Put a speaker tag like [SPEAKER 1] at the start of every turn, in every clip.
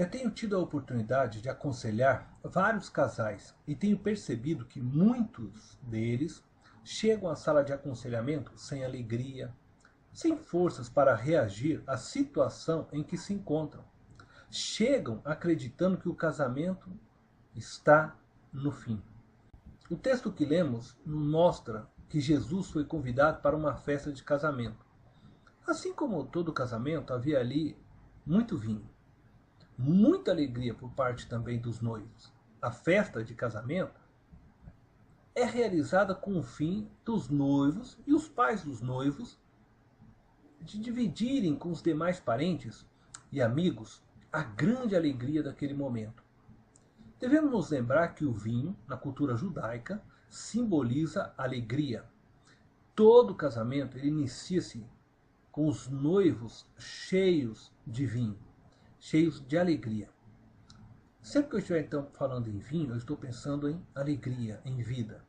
[SPEAKER 1] Eu tenho tido a oportunidade de aconselhar vários casais e tenho percebido que muitos deles chegam à sala de aconselhamento sem alegria, sem forças para reagir à situação em que se encontram. Chegam acreditando que o casamento está no fim. O texto que lemos mostra que Jesus foi convidado para uma festa de casamento. Assim como todo casamento, havia ali muito vinho, muita alegria por parte também dos noivos. A festa de casamento é realizada com o fim dos noivos e os pais dos noivos de dividirem com os demais parentes e amigos a grande alegria daquele momento. Devemos nos lembrar que o vinho, na cultura judaica, simboliza alegria. Todo casamento ele inicia-se com os noivos cheios de vinho, cheios de alegria. Sempre que eu estiver então falando em vinho, eu estou pensando em alegria, em vida.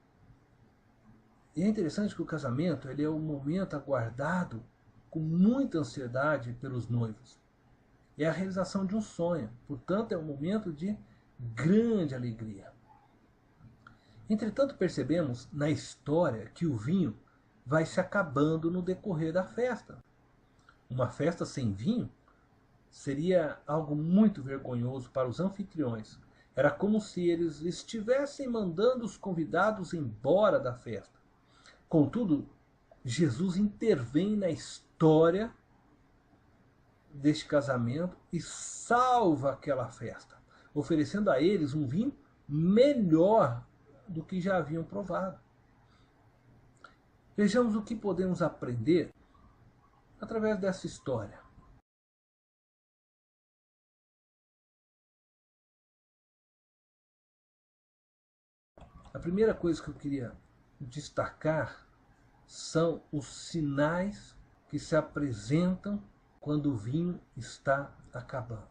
[SPEAKER 1] E é interessante que o casamento ele é um momento aguardado com muita ansiedade pelos noivos. É a realização de um sonho, portanto é um momento de grande alegria. Entretanto, percebemos na história que o vinho vai se acabando no decorrer da festa. Uma festa sem vinho seria algo muito vergonhoso para os anfitriões. Era como se eles estivessem mandando os convidados embora da festa. Contudo, Jesus intervém na história deste casamento e salva aquela festa, oferecendo a eles um vinho melhor do que já haviam provado. Vejamos o que podemos aprender através dessa história. A primeira coisa que eu queria destacar são os sinais que se apresentam quando o vinho está acabando.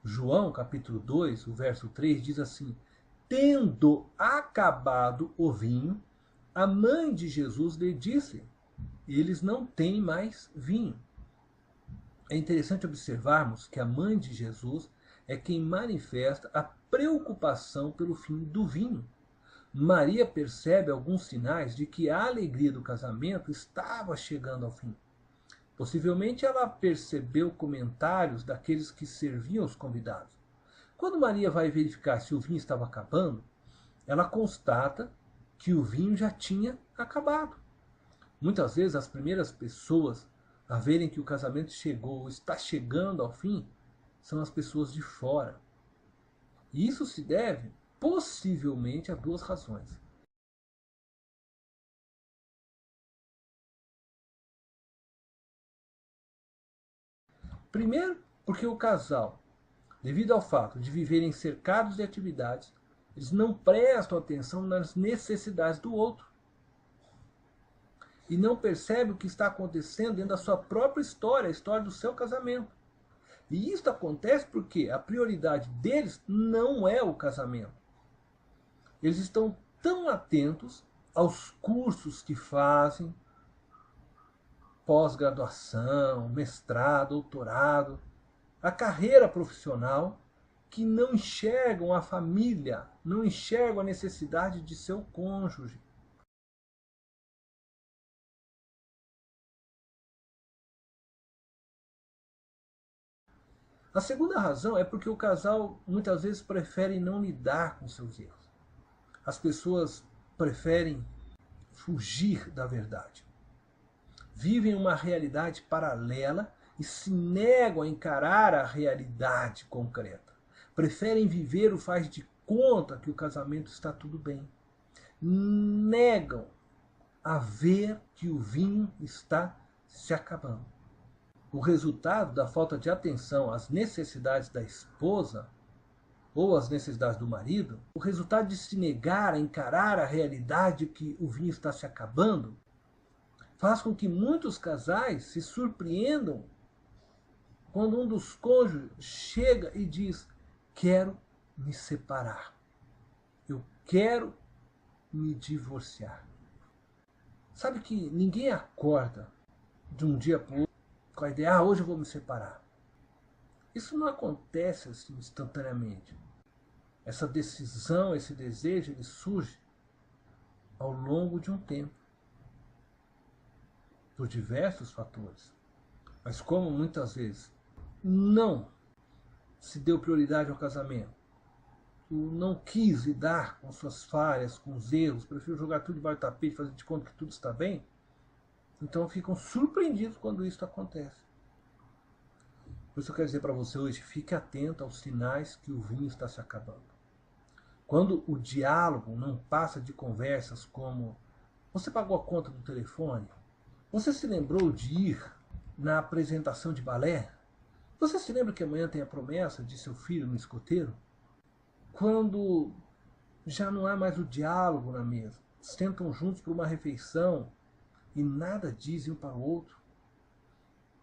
[SPEAKER 1] João, capítulo 2, o verso 3, diz assim: tendo acabado o vinho, a mãe de Jesus lhe disse: eles não têm mais vinho. É interessante observarmos que a mãe de Jesus é quem manifesta a preocupação pelo fim do vinho. Maria percebe alguns sinais de que a alegria do casamento estava chegando ao fim. Possivelmente ela percebeu comentários daqueles que serviam os convidados. Quando Maria vai verificar se o vinho estava acabando, ela constata que o vinho já tinha acabado. Muitas vezes as primeiras pessoas a verem que o casamento chegou ou está chegando ao fim são as pessoas de fora. E isso se deve possivelmente a duas razões. Primeiro, porque o casal, devido ao fato de viverem cercados de atividades, eles não prestam atenção nas necessidades do outro. E não percebem o que está acontecendo dentro da sua própria história, a história do seu casamento. E isso acontece porque a prioridade deles não é o casamento. Eles estão tão atentos aos cursos que fazem, pós-graduação, mestrado, doutorado, a carreira profissional, que não enxergam a família, não enxergam a necessidade de seu cônjuge. A segunda razão é porque o casal muitas vezes prefere não lidar com seus erros. As pessoas preferem fugir da verdade. Vivem uma realidade paralela e se negam a encarar a realidade concreta. Preferem viver o faz de conta que o casamento está tudo bem. Negam a ver que o vinho está se acabando. O resultado da falta de atenção às necessidades da esposa ou às necessidades do marido, o resultado de se negar a encarar a realidade que o vinho está se acabando, faz com que muitos casais se surpreendam quando um dos cônjuges chega e diz: quero me separar, eu quero me divorciar. Sabe que ninguém acorda de um dia para o outro com a ideia: hoje eu vou me separar. Isso não acontece assim instantaneamente. Essa decisão, esse desejo, ele surge ao longo de um tempo, por diversos fatores. Mas como muitas vezes não se deu prioridade ao casamento, tu não quis lidar com suas falhas, com os erros, prefiro jogar tudo debaixo do tapete, fazer de conta que tudo está bem, então ficam surpreendidos quando isso acontece. Por isso eu quero dizer para você hoje, fique atento aos sinais que o vinho está se acabando. Quando o diálogo não passa de conversas como: você pagou a conta do telefone? Você se lembrou de ir na apresentação de balé? Você se lembra que amanhã tem a promessa de seu filho no escoteiro? Quando já não há mais o diálogo na mesa, sentam juntos para uma refeição e nada dizem um para o outro.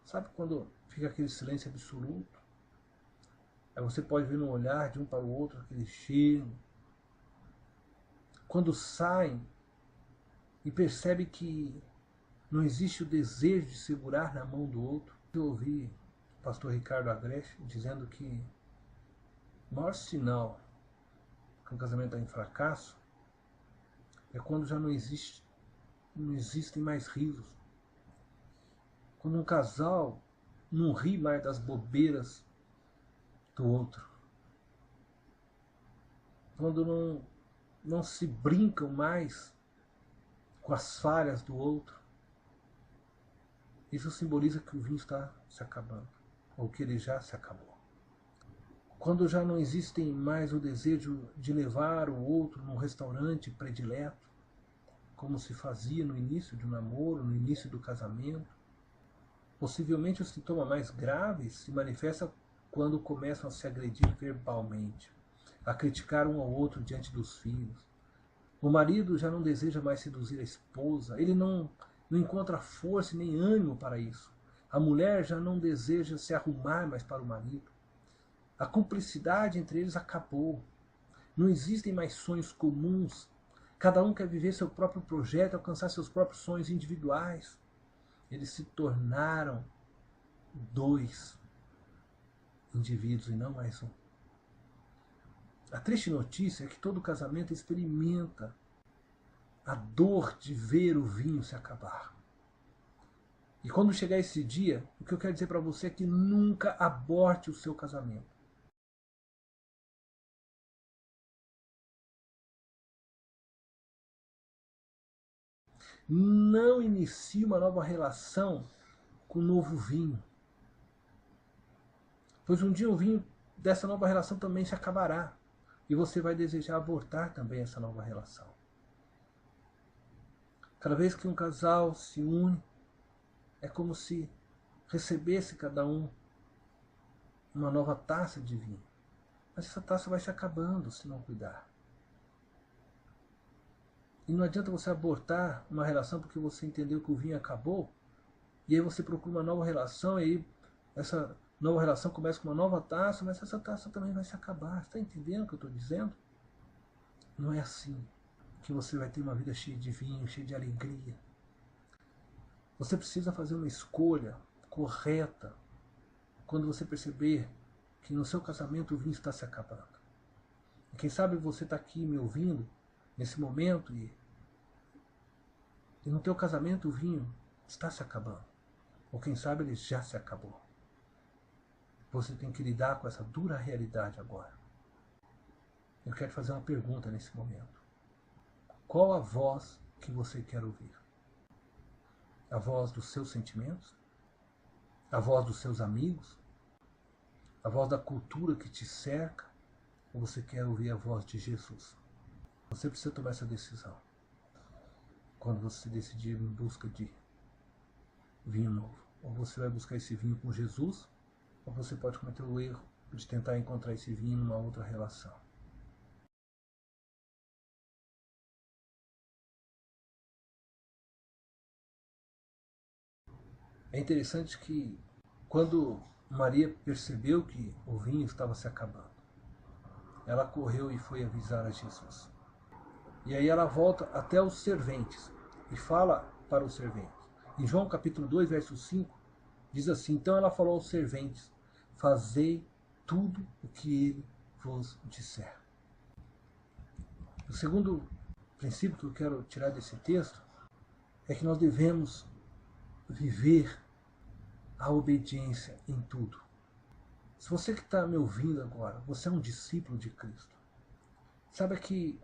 [SPEAKER 1] Sabe quando fica aquele silêncio absoluto? Aí você pode ver no olhar de um para o outro aquele cheiro. Quando saem e percebe que não existe o desejo de segurar na mão do outro. Eu ouvi o pastor Ricardo Agreste dizendo que o maior sinal que um casamento está em fracasso é quando já não existem mais risos. Quando um casal não ri mais das bobeiras do outro. Quando não se brincam mais com as falhas do outro. Isso simboliza que o vinho está se acabando, ou que ele já se acabou. Quando já não existem mais o desejo de levar o outro num restaurante predileto, como se fazia no início de um namoro, no início do casamento. Possivelmente o sintoma mais grave se manifesta quando começam a se agredir verbalmente, a criticar um ao outro diante dos filhos. O marido já não deseja mais seduzir a esposa, ele não encontra força nem ânimo para isso. A mulher já não deseja se arrumar mais para o marido. A cumplicidade entre eles acabou. Não existem mais sonhos comuns. Cada um quer viver seu próprio projeto, alcançar seus próprios sonhos individuais. Eles se tornaram dois indivíduos e não mais um. A triste notícia é que todo casamento experimenta a dor de ver o vinho se acabar. E quando chegar esse dia, o que eu quero dizer para você é que nunca aborte o seu casamento. Não inicie uma nova relação com o novo vinho. Pois um dia o vinho dessa nova relação também se acabará. E você vai desejar abortar também essa nova relação. Cada vez que um casal se une, é como se recebesse cada um uma nova taça de vinho. Mas essa taça vai se acabando se não cuidar. E não adianta você abortar uma relação porque você entendeu que o vinho acabou, e aí você procura uma nova relação, e aí essa nova relação começa com uma nova taça, mas essa taça também vai se acabar. Você está entendendo o que eu estou dizendo? Não é assim que você vai ter uma vida cheia de vinho, cheia de alegria. Você precisa fazer uma escolha correta quando você perceber que no seu casamento o vinho está se acabando. E quem sabe você está aqui me ouvindo nesse momento e no teu casamento o vinho está se acabando. Ou quem sabe ele já se acabou. Você tem que lidar com essa dura realidade agora. Eu quero te fazer uma pergunta nesse momento. Qual a voz que você quer ouvir? A voz dos seus sentimentos? A voz dos seus amigos? A voz da cultura que te cerca? Ou você quer ouvir a voz de Jesus? Você precisa tomar essa decisão. Quando você decidir em busca de vinho novo. Ou você vai buscar esse vinho com Jesus, ou você pode cometer o erro de tentar encontrar esse vinho numa outra relação. É interessante que quando Maria percebeu que o vinho estava se acabando, ela correu e foi avisar a Jesus. E aí ela volta até os serventes e fala para os serventes. Em João capítulo 2, verso 5, diz assim: então ela falou aos serventes: fazei tudo o que ele vos disser. O segundo princípio que eu quero tirar desse texto é que nós devemos viver a obediência em tudo. Se você que está me ouvindo agora, você é um discípulo de Cristo. Saiba que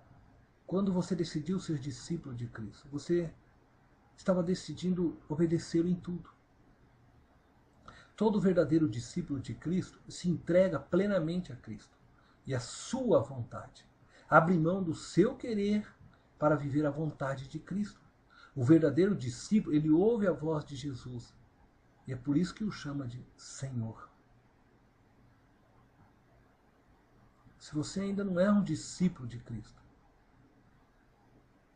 [SPEAKER 1] quando você decidiu ser discípulo de Cristo, você estava decidindo obedecê-lo em tudo. Todo verdadeiro discípulo de Cristo se entrega plenamente a Cristo e à sua vontade. Abre mão do seu querer para viver a vontade de Cristo. O verdadeiro discípulo, ele ouve a voz de Jesus. E é por isso que o chama de Senhor. Se você ainda não é um discípulo de Cristo,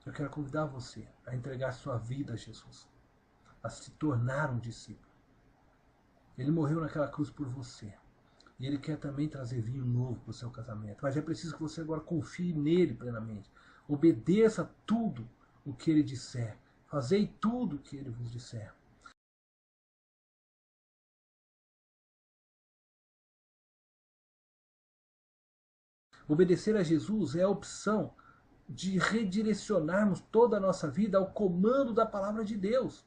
[SPEAKER 1] eu quero convidar você a entregar sua vida a Jesus, a se tornar um discípulo. Ele morreu naquela cruz por você. E ele quer também trazer vinho novo para o seu casamento. Mas é preciso que você agora confie nele plenamente. Obedeça tudo o que ele disser. Fazei tudo o que ele vos disser. Obedecer a Jesus é a opção de redirecionarmos toda a nossa vida ao comando da palavra de Deus.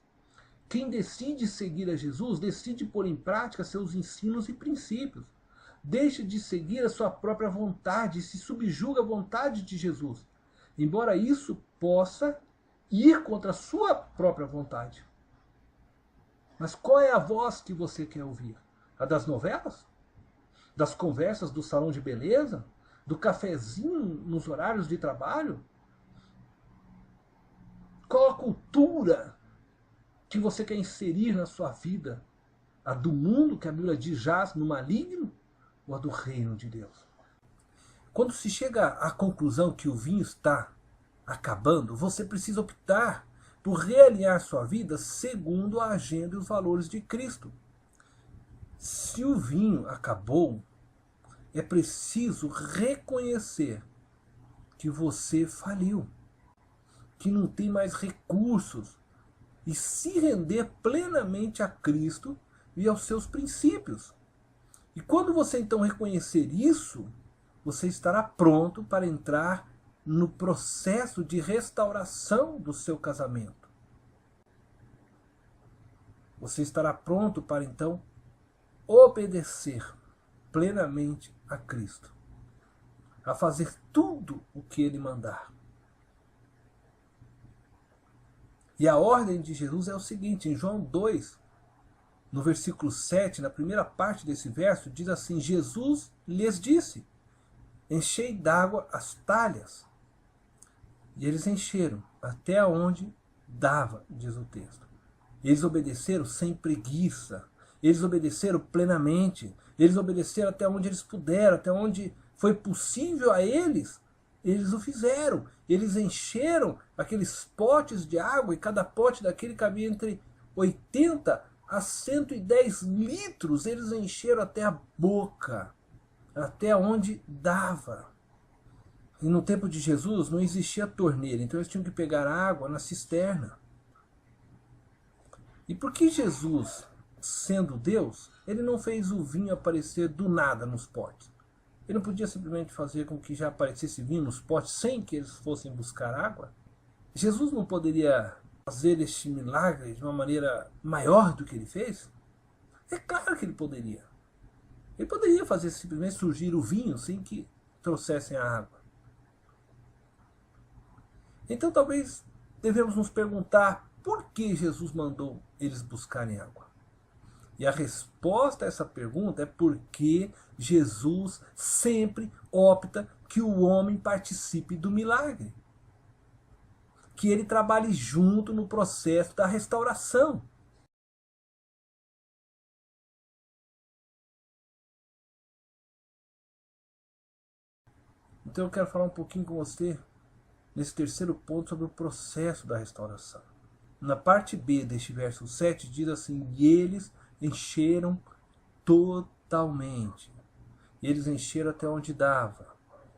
[SPEAKER 1] Quem decide seguir a Jesus, decide pôr em prática seus ensinos e princípios. Deixa de seguir a sua própria vontade e se subjuga à vontade de Jesus. Embora isso possa ir contra a sua própria vontade. Mas qual é a voz que você quer ouvir? A das novelas? Das conversas do salão de beleza? Do cafezinho nos horários de trabalho? Qual a cultura que você quer inserir na sua vida? A do mundo, que a Bíblia diz jaz no maligno? Ou a do reino de Deus? Quando se chega à conclusão que o vinho está acabando, você precisa optar por realinhar sua vida segundo a agenda e os valores de Cristo. Se o vinho acabou, é preciso reconhecer que você faliu, que não tem mais recursos, e se render plenamente a Cristo e aos seus princípios. E quando você então reconhecer isso, você estará pronto para entrar no processo de restauração do seu casamento. Você estará pronto para então obedecer plenamente a Cristo, a fazer tudo o que Ele mandar. E a ordem de Jesus é o seguinte, em João 2, no versículo 7, na primeira parte desse verso, diz assim: Jesus lhes disse, enchei d'água as talhas. E eles encheram até onde dava, diz o texto. Eles obedeceram sem preguiça, eles obedeceram plenamente, eles obedeceram até onde eles puderam, até onde foi possível a eles, eles o fizeram. Eles encheram aqueles potes de água e cada pote daquele cabia entre 80 a 110 litros. Eles encheram até a boca, até onde dava. E no tempo de Jesus não existia torneira, então eles tinham que pegar água na cisterna. E por que Jesus, sendo Deus, ele não fez o vinho aparecer do nada nos potes? Ele não podia simplesmente fazer com que já aparecesse vinho nos potes sem que eles fossem buscar água? Jesus não poderia fazer este milagre de uma maneira maior do que ele fez? É claro que ele poderia. Ele poderia fazer simplesmente surgir o vinho sem que trouxessem a água. Então talvez devemos nos perguntar por que Jesus mandou eles buscarem água. E a resposta a essa pergunta é porque Jesus sempre opta que o homem participe do milagre. Que ele trabalhe junto no processo da restauração. Então eu quero falar um pouquinho com você nesse terceiro ponto sobre o processo da restauração. Na parte B deste verso 7 diz assim: e eles encheram totalmente. Eles encheram até onde dava.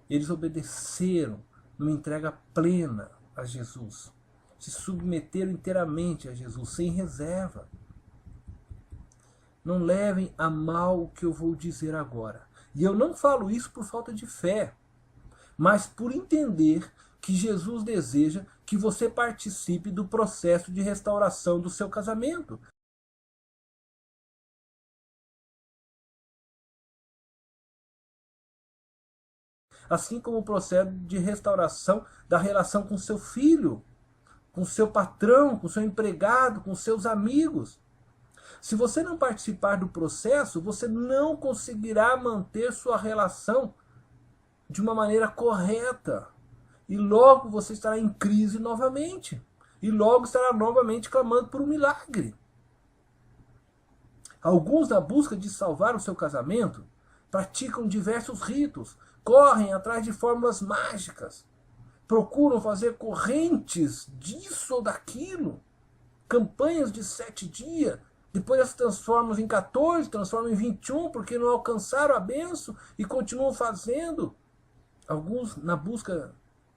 [SPEAKER 1] Eles obedeceram numa entrega plena a Jesus. Se submeteram inteiramente a Jesus, sem reserva. não levem a mal o que eu vou dizer agora. E eu não falo isso por falta de fé, mas por entender que Jesus deseja que você participe do processo de restauração do seu casamento. Assim como o processo de restauração da relação com seu filho, com seu patrão, com seu empregado, com seus amigos. Se você não participar do processo, você não conseguirá manter sua relação de uma maneira correta. E logo você estará em crise novamente. E logo estará novamente clamando por um milagre. Alguns, na busca de salvar o seu casamento, praticam diversos ritos, correm atrás de fórmulas mágicas, procuram fazer correntes disso ou daquilo, campanhas de 7 dias, depois as transformam em 14, transformam em 21, porque não alcançaram a bênção e continuam fazendo. Alguns, na busca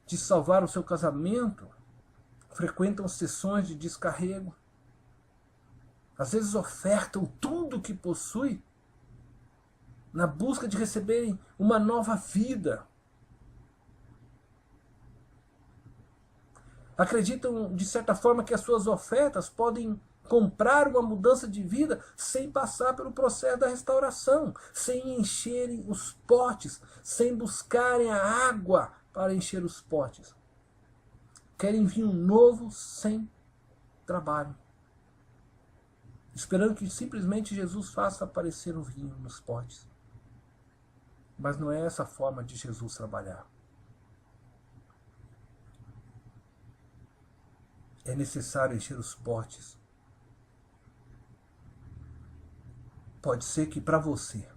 [SPEAKER 1] de salvar o seu casamento, frequentam sessões de descarrego. Às vezes ofertam tudo o que possui na busca de receberem uma nova vida. Acreditam, de certa forma, que as suas ofertas podem comprar uma mudança de vida sem passar pelo processo da restauração, sem encherem os potes, sem buscarem a água para encher os potes. Querem vinho novo sem trabalho, esperando que simplesmente Jesus faça aparecer o vinho nos potes. Mas não é essa a forma de Jesus trabalhar. É necessário encher os potes. Pode ser que para você,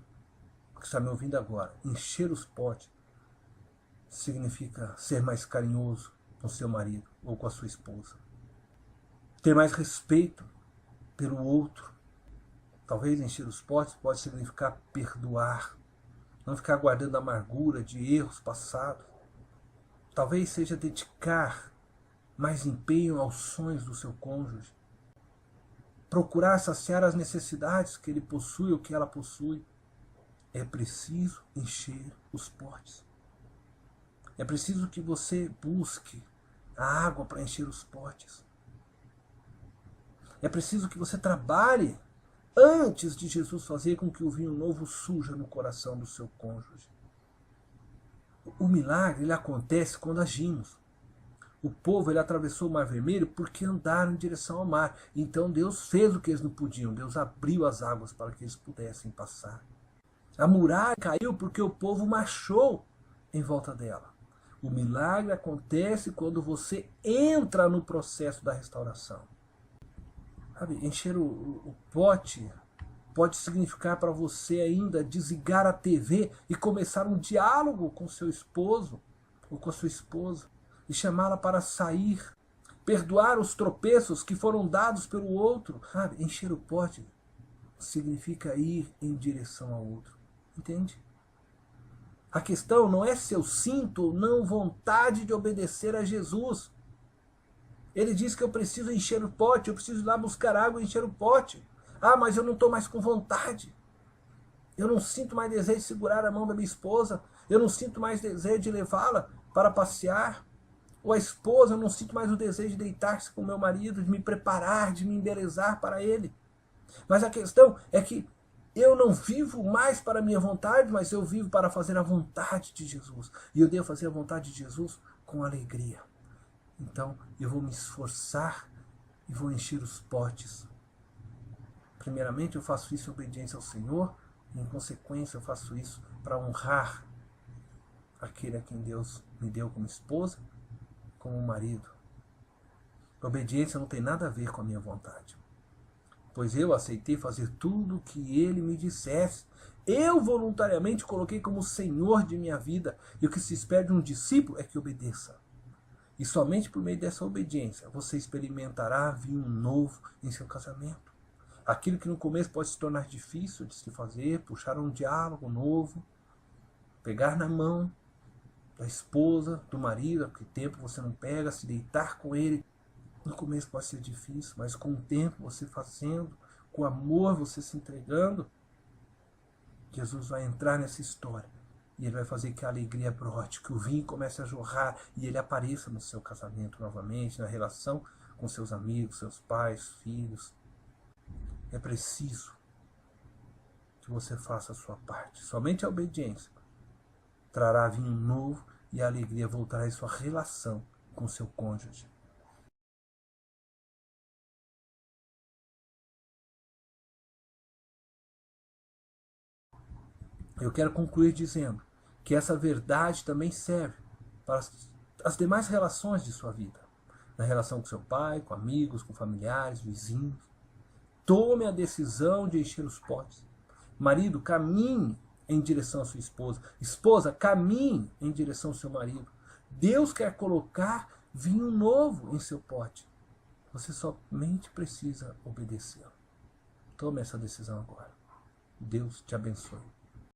[SPEAKER 1] que está me ouvindo agora, encher os potes significa ser mais carinhoso com seu marido ou com a sua esposa. Ter mais respeito pelo outro. Talvez encher os potes pode significar perdoar. Não ficar guardando amargura de erros passados. Talvez seja dedicar mais empenho aos sonhos do seu cônjuge. Procurar saciar as necessidades que ele possui ou que ela possui. É preciso encher os potes. É preciso que você busque a água para encher os potes. É preciso que você trabalhe antes de Jesus fazer com que o vinho novo surja no coração do seu cônjuge. O milagre ele acontece quando agimos. O povo ele atravessou o Mar Vermelho porque andaram em direção ao mar. Então Deus fez o que eles não podiam. Deus abriu as águas para que eles pudessem passar. A muralha caiu porque o povo marchou em volta dela. O milagre acontece quando você entra no processo da restauração. Sabe, encher o pote pode significar para você ainda desligar a TV e começar um diálogo com seu esposo ou com a sua esposa e chamá-la para sair, perdoar os tropeços que foram dados pelo outro. Sabe, encher o pote significa ir em direção ao outro. Entende? A questão não é se eu sinto ou não vontade de obedecer a Jesus. Ele diz que eu preciso encher o pote, eu preciso ir lá buscar água e encher o pote. Ah, mas eu não estou mais com vontade. Eu não sinto mais desejo de segurar a mão da minha esposa. Eu não sinto mais desejo de levá-la para passear. Ou a esposa, eu não sinto mais o desejo de deitar-se com o meu marido, de me preparar, de me embelezar para ele. Mas a questão é que eu não vivo mais para a minha vontade, mas eu vivo para fazer a vontade de Jesus. E eu devo fazer a vontade de Jesus com alegria. Então eu vou me esforçar e vou encher os potes. Primeiramente eu faço isso em obediência ao Senhor, e em consequência eu faço isso para honrar aquele a quem Deus me deu como esposa, como marido. A obediência não tem nada a ver com a minha vontade, pois eu aceitei fazer tudo o que ele me dissesse. Eu voluntariamente coloquei como Senhor de minha vida, e o que se espera de um discípulo é que obedeça. E somente por meio dessa obediência você experimentará vinho novo em seu casamento. Aquilo que no começo pode se tornar difícil de se fazer, puxar um diálogo novo, pegar na mão da esposa, do marido, há que tempo você não pega, se deitar com ele. No começo pode ser difícil, mas com o tempo você fazendo, com amor, você se entregando, Jesus vai entrar nessa história e ele vai fazer que a alegria brote, que o vinho comece a jorrar e ele apareça no seu casamento novamente, na relação com seus amigos, seus pais, filhos. É preciso que você faça a sua parte. Somente a obediência trará vinho novo e a alegria voltará em sua relação com seu cônjuge. Eu quero concluir dizendo que essa verdade também serve para as demais relações de sua vida. Na relação com seu pai, com amigos, com familiares, vizinhos. Tome a decisão de encher os potes. Marido, caminhe em direção à sua esposa. Esposa, caminhe em direção ao seu marido. Deus quer colocar vinho novo em seu pote. Você somente precisa obedecê-lo. Tome essa decisão agora. Deus te abençoe.